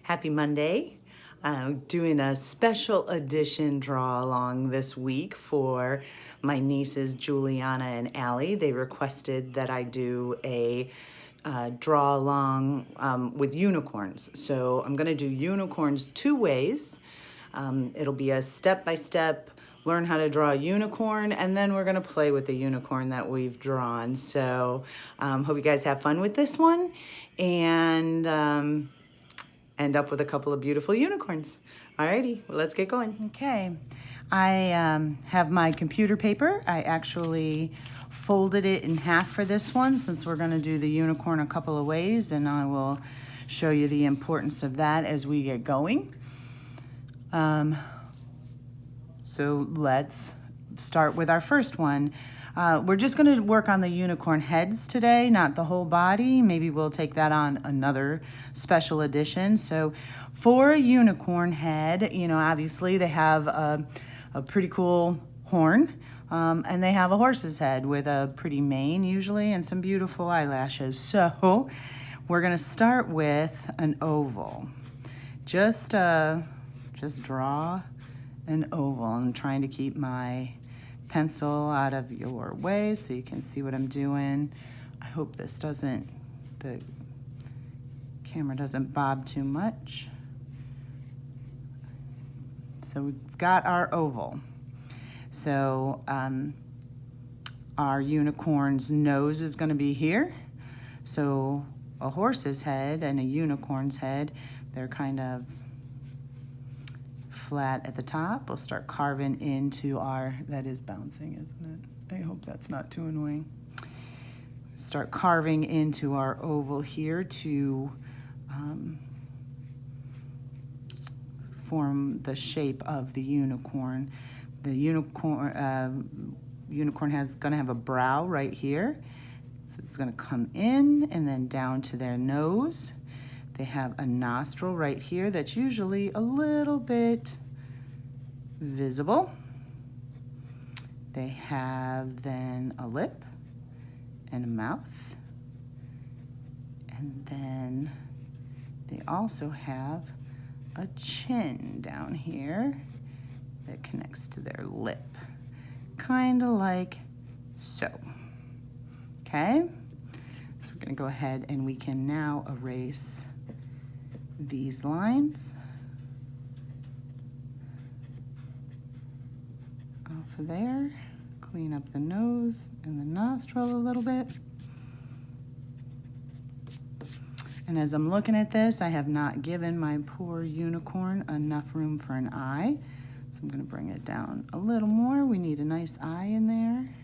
Happy Monday. Doing a special edition draw along this week for my nieces Juliana and Allie. They requested that I do a draw along with unicorns. So I'm going to do unicorns two ways. It'll be a step-by-step learn how to draw a unicorn, and then we're going to play with the unicorn that we've drawn. So hope you guys have fun with this one and end up with a couple of beautiful unicorns. Alrighty, well, let's get going. Okay, I have my computer paper. I actually folded it in half for this one since we're going to do the unicorn a couple of ways, and I will show you the importance of that as we get going. So let's start with our first one. We're just going to work on the unicorn heads today, not the whole body. Maybe we'll take that on another special edition. So for a unicorn head, you know, obviously they have a pretty cool horn, and they have a horse's head with a pretty mane usually and some beautiful eyelashes. So we're going to start with an oval. Just draw an oval. I'm trying to keep my pencil out of your way so you can see what I'm doing. I hope this doesn't, the camera doesn't bob too much. So we've got our oval. So our unicorn's nose is going to be here. So a horse's head and a unicorn's head, they're kind of flat at the top. We'll start carving into our, that is bouncing, isn't it? I hope that's not too annoying. Start carving into our oval here to form the shape of the unicorn. The unicorn gonna have a brow right here. So it's gonna come in and then down to their nose. They have a nostril right here that's usually a little bit visible. They have then a lip and a mouth. And then they also have a chin down here that connects to their lip. Kind of like so. Okay? So we're gonna go ahead and we can now erase these lines off of there, clean up the nose and the nostril a little bit. And as I'm looking at this, I have not given my poor unicorn enough room for an eye. So I'm gonna bring it down a little more. We need a nice eye in there.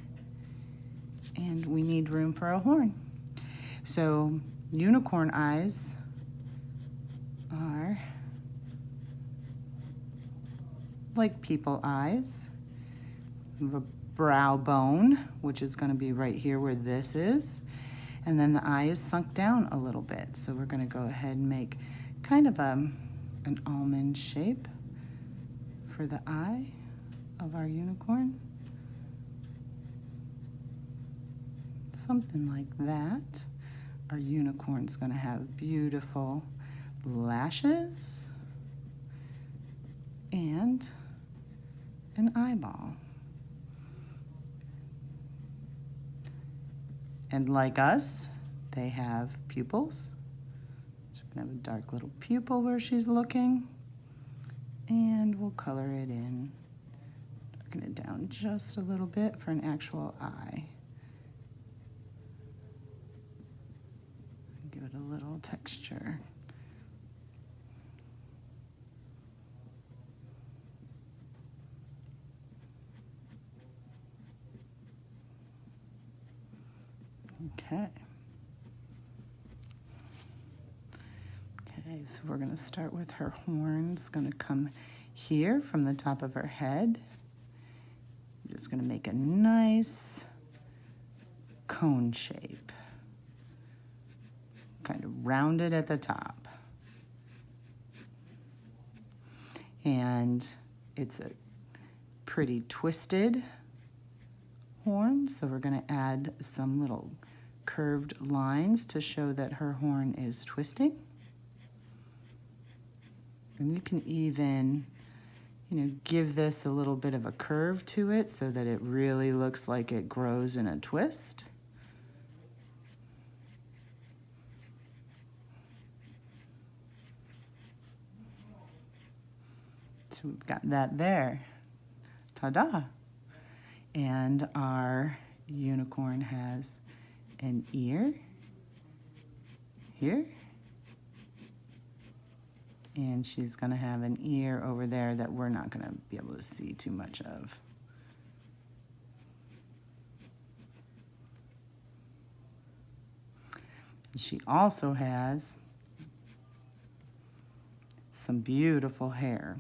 And we need room for a horn. So unicorn eyes are like people eyes. We have a brow bone, which is going to be right here where this is. And then the eye is sunk down a little bit. So we're going to go ahead and make kind of an almond shape for the eye of our unicorn. Something like that. Our unicorn's going to have beautiful lashes and an eyeball. And like us, they have pupils. So we're gonna have a dark little pupil where she's looking. And we'll color it in. Darken it down just a little bit for an actual eye. Give it a little texture. Okay. Okay, so we're going to start with her horns. Going to come here from the top of her head. I'm just going to make a nice cone shape. Kind of rounded at the top. And it's a pretty twisted horn, so we're going to add some little curved lines to show that her horn is twisting. And you can even, give this a little bit of a curve to it so that it really looks like it grows in a twist. So we've got that there. Ta-da! And our unicorn has an ear here. And she's going to have an ear over there that we're not going to be able to see too much of. She also has some beautiful hair.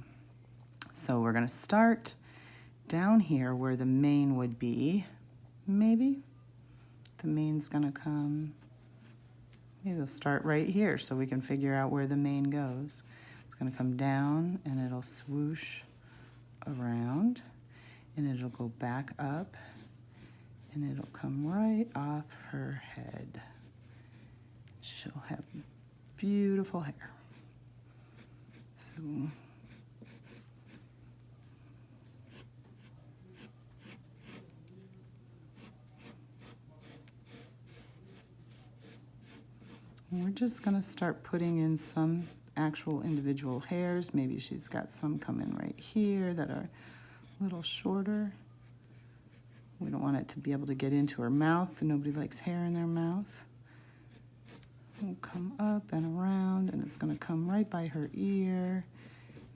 So we're going to start down here where the mane would be. Maybe the mane's going to come. Maybe we'll start right here so we can figure out where the mane goes. It's going to come down and it'll swoosh around and it'll go back up and it'll come right off her head. She'll have beautiful hair. So we're just going to start putting in some actual individual hairs. Maybe she's got some coming right here that are a little shorter. We don't want it to be able to get into her mouth. Nobody likes hair in their mouth. It'll come up and around, and it's going to come right by her ear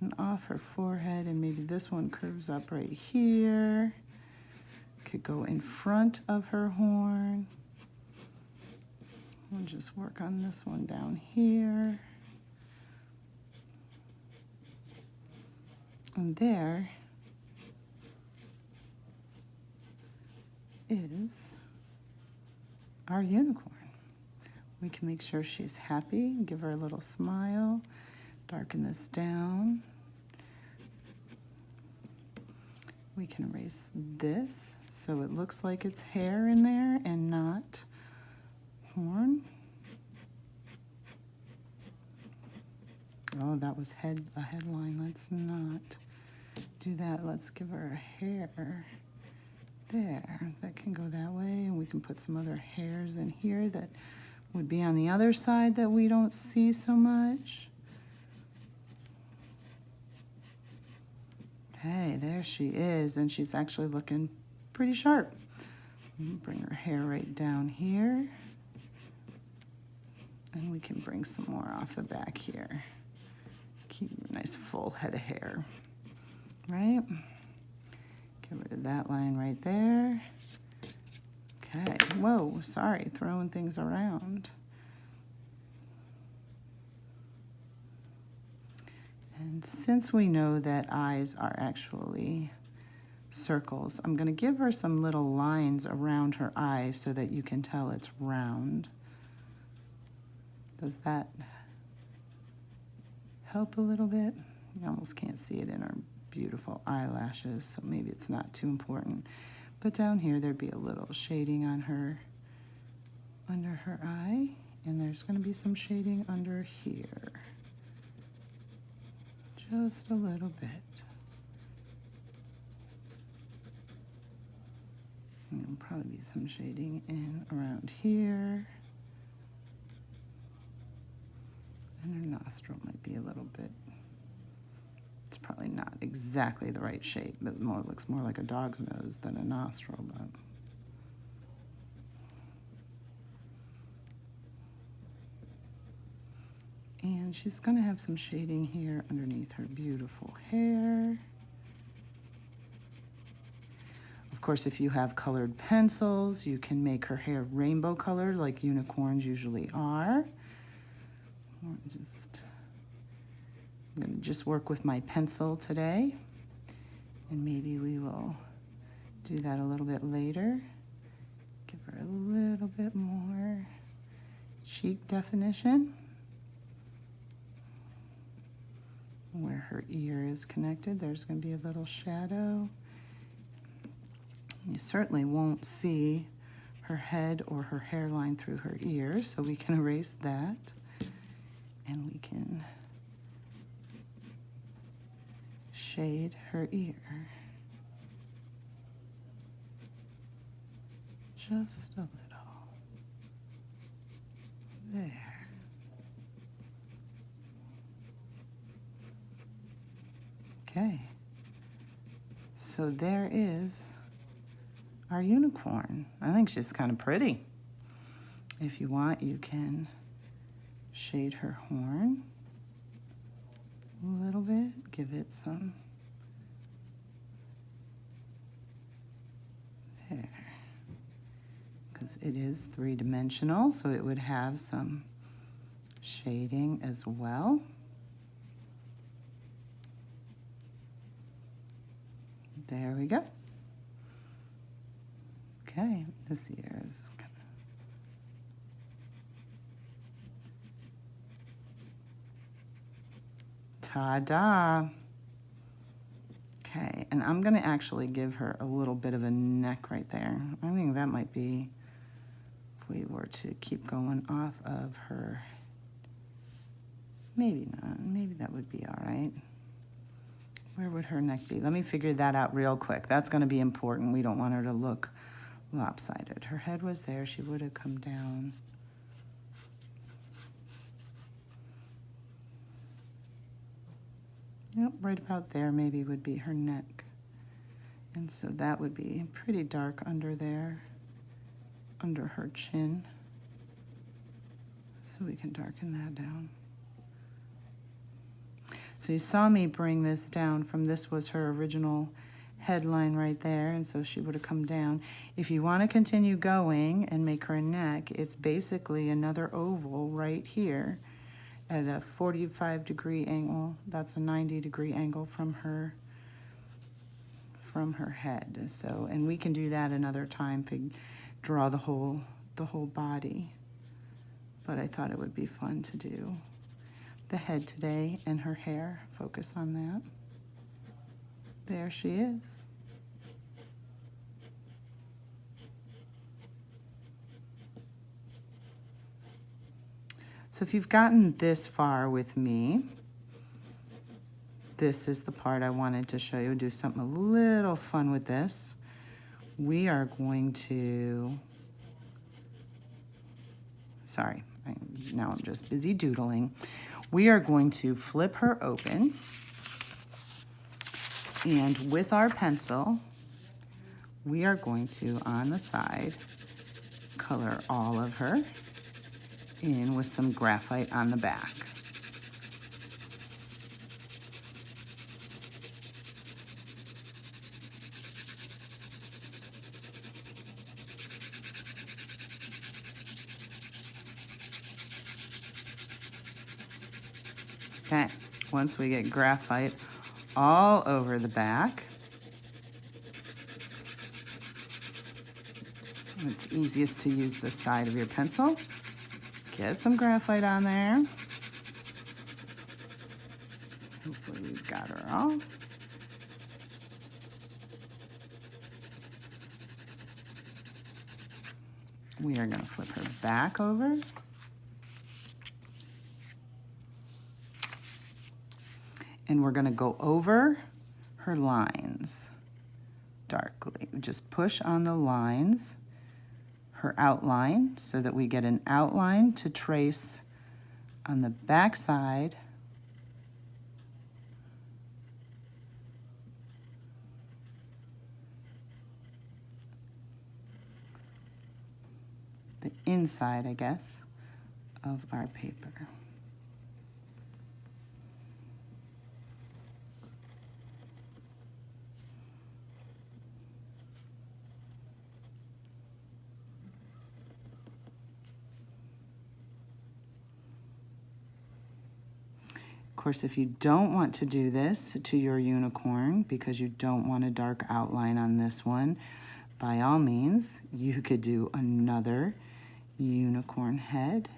and off her forehead, and maybe this one curves up right here. Could go in front of her horn. We'll just work on this one down here. And there is our unicorn. We can make sure she's happy, give her a little smile, darken this down. We can erase this so it looks like it's hair in there and not horn. Oh, that was a headline. Let's not do that. Let's give her a hair there. That can go that way, and we can put some other hairs in here that would be on the other side that we don't see so much. Hey, there she is, and she's actually looking pretty sharp. Bring her hair right down here. And we can bring some more off the back here. Keep a nice full head of hair, right? Get rid of that line right there. Okay, whoa, sorry, throwing things around. And since we know that eyes are actually circles, I'm going to give her some little lines around her eyes so that you can tell it's round. Does that help a little bit? You almost can't see it in her beautiful eyelashes, so maybe it's not too important. But down here, there'd be a little shading on her, under her eye, and there's going to be some shading under here. Just a little bit. And there'll probably be some shading in around here. And her nostril might be a little bit, it's probably not exactly the right shape, but looks more like a dog's nose than a nostril. But and she's going to have some shading here underneath her beautiful hair. Of course, if you have colored pencils, you can make her hair rainbow colored like unicorns usually are. I'm going to just work with my pencil today, and maybe we will do that a little bit later. Give her a little bit more cheek definition where her ear is connected. There's going to be a little shadow. You certainly won't see her head or her hairline through her ear, so we can erase that. And we can shade her ear. Just a little. There. Okay. So there is our unicorn. I think she's kind of pretty. If you want, you can shade her horn a little bit, give it some. There. Because it is three-dimensional, so it would have some shading as well. There we go. Okay, this ear is kind of... Ta-da! Okay, and I'm gonna actually give her a little bit of a neck right there. I think that might be, if we were to keep going off of her, maybe not, maybe that would be all right. Where would her neck be? Let me figure that out real quick. That's gonna be important. We don't want her to look lopsided. Her head was there, she would have come down. Yep, right about there maybe would be her neck. And so that would be pretty dark under there, under her chin. So we can darken that down. So you saw me bring this down from, this was her original headline right there, and so she would have come down. If you want to continue going and make her neck, it's basically another oval right here at a 45-degree angle. That's a 90-degree angle from her head. So, and we can do that another time to draw the whole body. But I thought it would be fun to do the head today and her hair. Focus on that. There she is. So if you've gotten this far with me, this is the part I wanted to show you. Do something a little fun with this. We are going to, sorry, now I'm just busy doodling. We are going to flip her open, and with our pencil, we are going to, on the side, color all of her in with some graphite on the back. Okay, once we get graphite all over the back, it's easiest to use the side of your pencil. Get some graphite on there. Hopefully we've got her all. We are going to flip her back over. And we're going to go over her lines darkly. Just push on the lines, her outline, so that we get an outline to trace on the back side. The inside, I guess, of our paper. Of course, if you don't want to do this to your unicorn because you don't want a dark outline on this one, by all means, you could do another unicorn head.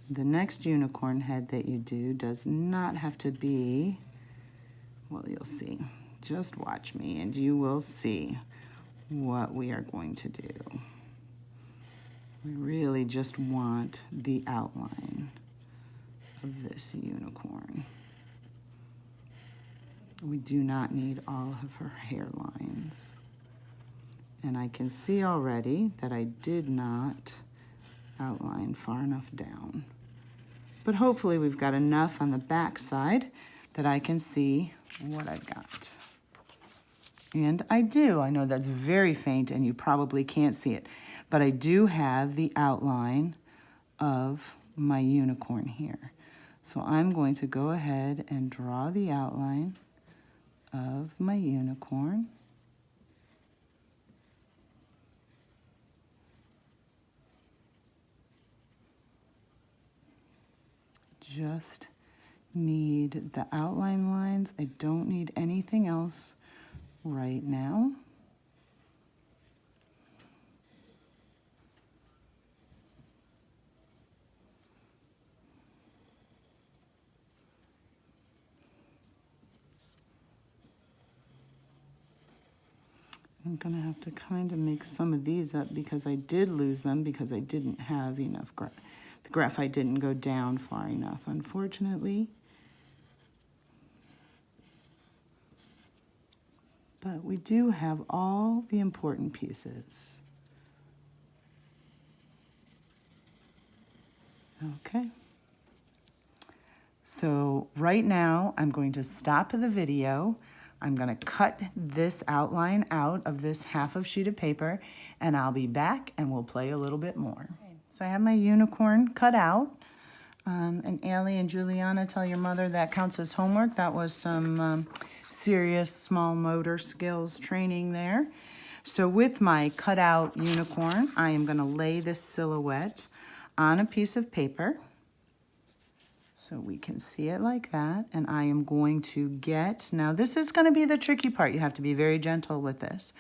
The next unicorn head that you do does not have to be, well, you'll see. Just watch me and you will see what we are going to do. We really just want the outline of this unicorn. We do not need all of her hairlines. And I can see already that I did not outline far enough down. But hopefully we've got enough on the back side that I can see what I've got. And I do. I know that's very faint and you probably can't see it, but I do have the outline of my unicorn here. So I'm going to go ahead and draw the outline of my unicorn. Just need the outline lines. I don't need anything else right now. I'm gonna have to kind of make some of these up because I did lose them because I didn't have enough the graphite didn't go down far enough, unfortunately. But we do have all the important pieces. Okay. So right now I'm going to stop the video. I'm going to cut this outline out of this half of sheet of paper and I'll be back and we'll play a little bit more. Okay. So I have my unicorn cut out. And Allie and Juliana, tell your mother that counts as homework. That was some serious small motor skills training there. So with my cut out unicorn, I am going to lay this silhouette on a piece of paper. So we can see it like that. And I am going to get, now this is going to be the tricky part. You have to be very gentle with this.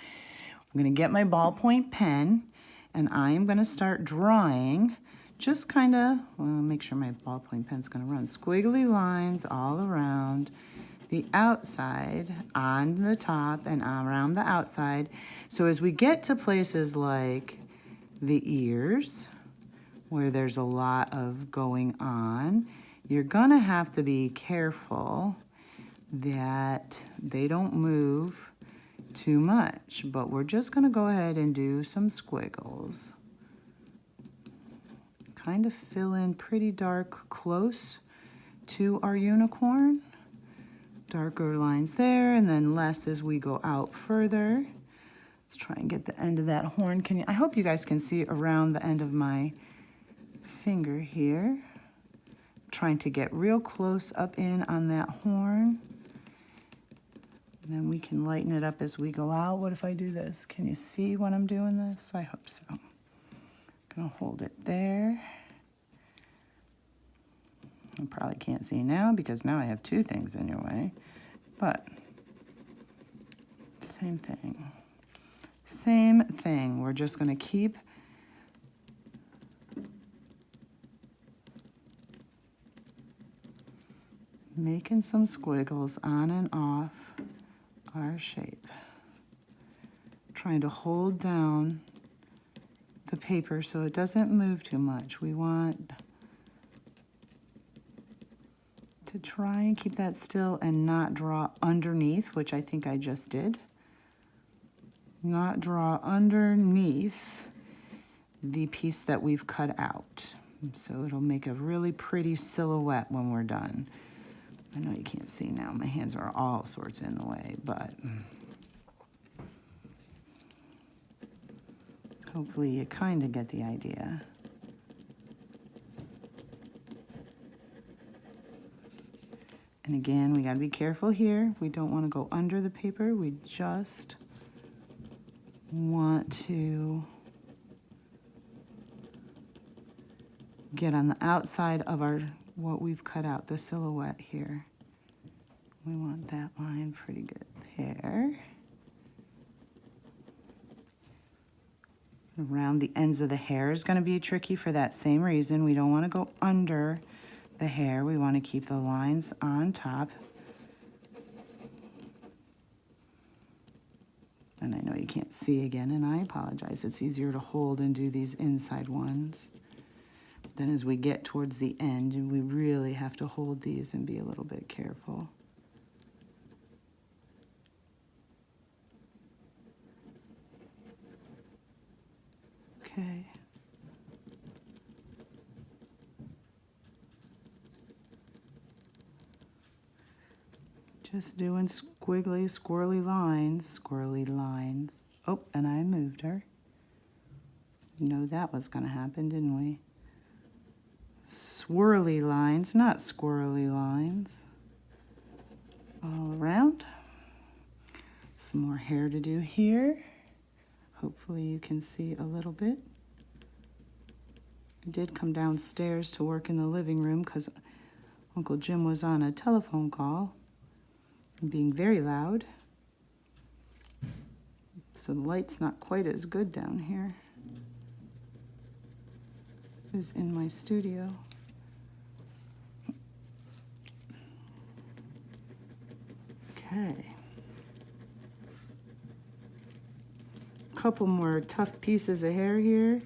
I'm going to get my ballpoint pen and I am going to start drawing just kind of, well, make sure my ballpoint pen's going to run squiggly lines all around the outside, on the top, and around the outside. So as we get to places like the ears, where there's a lot of going on, you're going to have to be careful that they don't move too much. But we're just going to go ahead and do some squiggles. Kind of fill in pretty dark close to our unicorn. Darker lines there, and then less as we go out further. Let's try and get the end of that horn. I hope you guys can see around the end of my finger here. Trying to get real close up in on that horn. And then we can lighten it up as we go out. What if I do this? Can you see when I'm doing this? I hope so. Gonna hold it there. You probably can't see now because now I have two things in your way, but same thing. Same thing. We're just gonna keep making some squiggles on and off our shape. Trying to hold down the paper so it doesn't move too much. We want to try and keep that still and not draw underneath, which I think I just did. Not draw underneath the piece that we've cut out. So it'll make a really pretty silhouette when we're done. I know you can't see now. My hands are all sorts in the way, but hopefully you kind of get the idea. And again, we got to be careful here. We don't want to go under the paper. We just want to get on the outside of our what we've cut out, the silhouette here. We want that line pretty good there. Around the ends of the hair is going to be tricky for that same reason. We don't want to go under the hair. We want to keep the lines on top. I And I know you can't see again, and I apologize. It's easier to hold and do these inside ones. Then as we get towards the end, we really have to hold these and be a little bit careful. Okay. Just doing squiggly, squirrely lines. Oh, and I moved her. You know that was going to happen, didn't we? Swirly lines, not squirrely lines. All around. Some more hair to do here. Hopefully you can see a little bit. I did come downstairs to work in the living room because Uncle Jim was on a telephone call, being very loud. So the light's not quite as good down here as in my studio. Okay. Couple more tough pieces of hair here.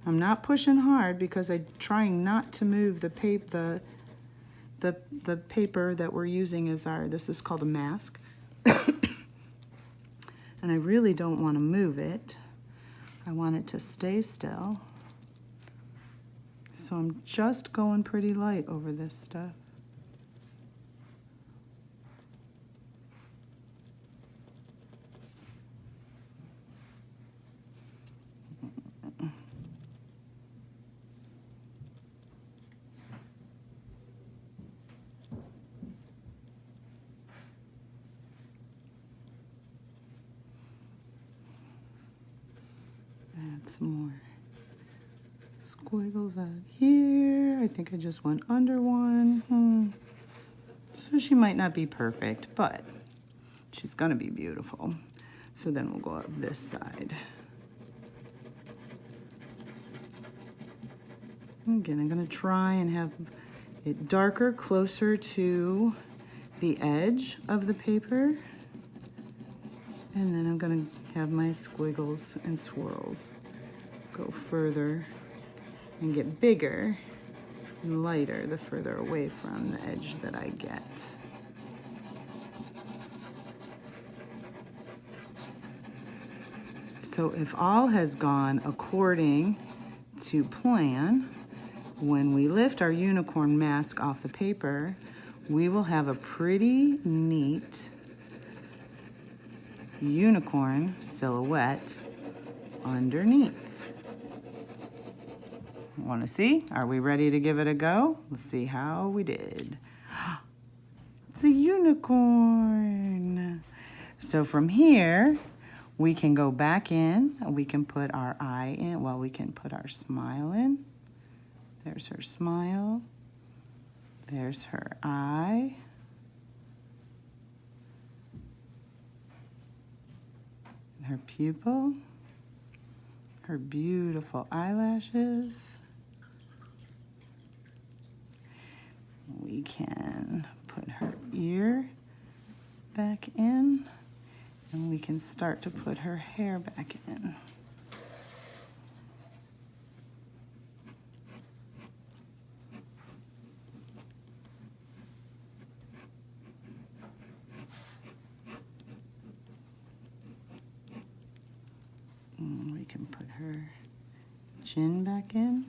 I'm not pushing hard because I'm trying not to move the paper that we're using as this is called a mask. And I really don't want to move it. I want it to stay still. So I'm just going pretty light over this stuff. Add some more squiggles out here. I think I just went under one. So she might not be perfect, but she's gonna be beautiful. So then we'll go up this side. Again, I'm gonna try and have it darker, closer to the edge of the paper. And then I'm gonna have my squiggles and swirls go further and get bigger and lighter the further away from the edge that I get. So if all has gone according to plan, when we lift our unicorn mask off the paper, we will have a pretty neat unicorn silhouette underneath. Want to see? Are we ready to give it a go? Let's see how we did. It's a unicorn. So from here, we can go back in. We can put our eye in. Well, we can put our smile in. There's her smile. There's her eye. Her pupil, her beautiful eyelashes. We can put her ear back in, and we can start to put her hair back in. We can put her chin back in.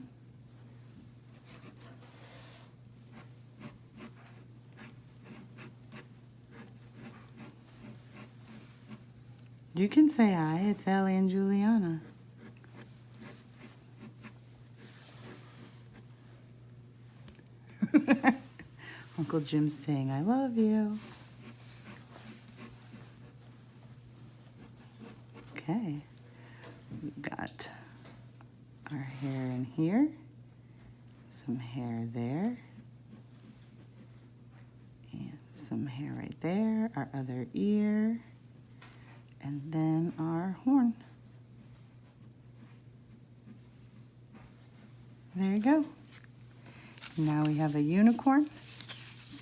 You can say hi, it's Ellie and Juliana. Uncle Jim's saying, I love you. Okay. We've got our hair in here, some hair there, and some hair right there, our other ear, and then our horn. There you go. Now we have a unicorn,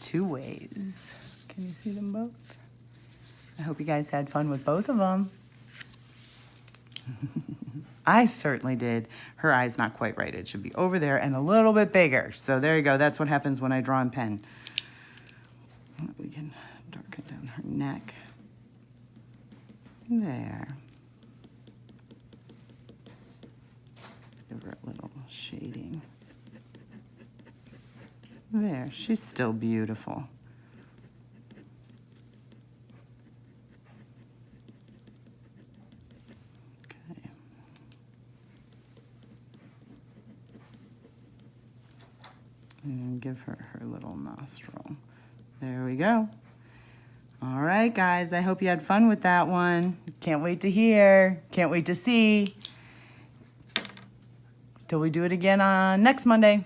2 ways. Can you see them both? I hope you guys had fun with both of them. I certainly did. Her eye's not quite right. It should be over there and a little bit bigger. So there you go. That's what happens when I draw in pen. We can darken down her neck. There. Give her a little shading. There, she's still beautiful. Okay. And give her her little nostril. There we go. All right, guys, I hope you had fun with that one. Can't wait to hear. Can't wait to see. Till we do it again on next Monday.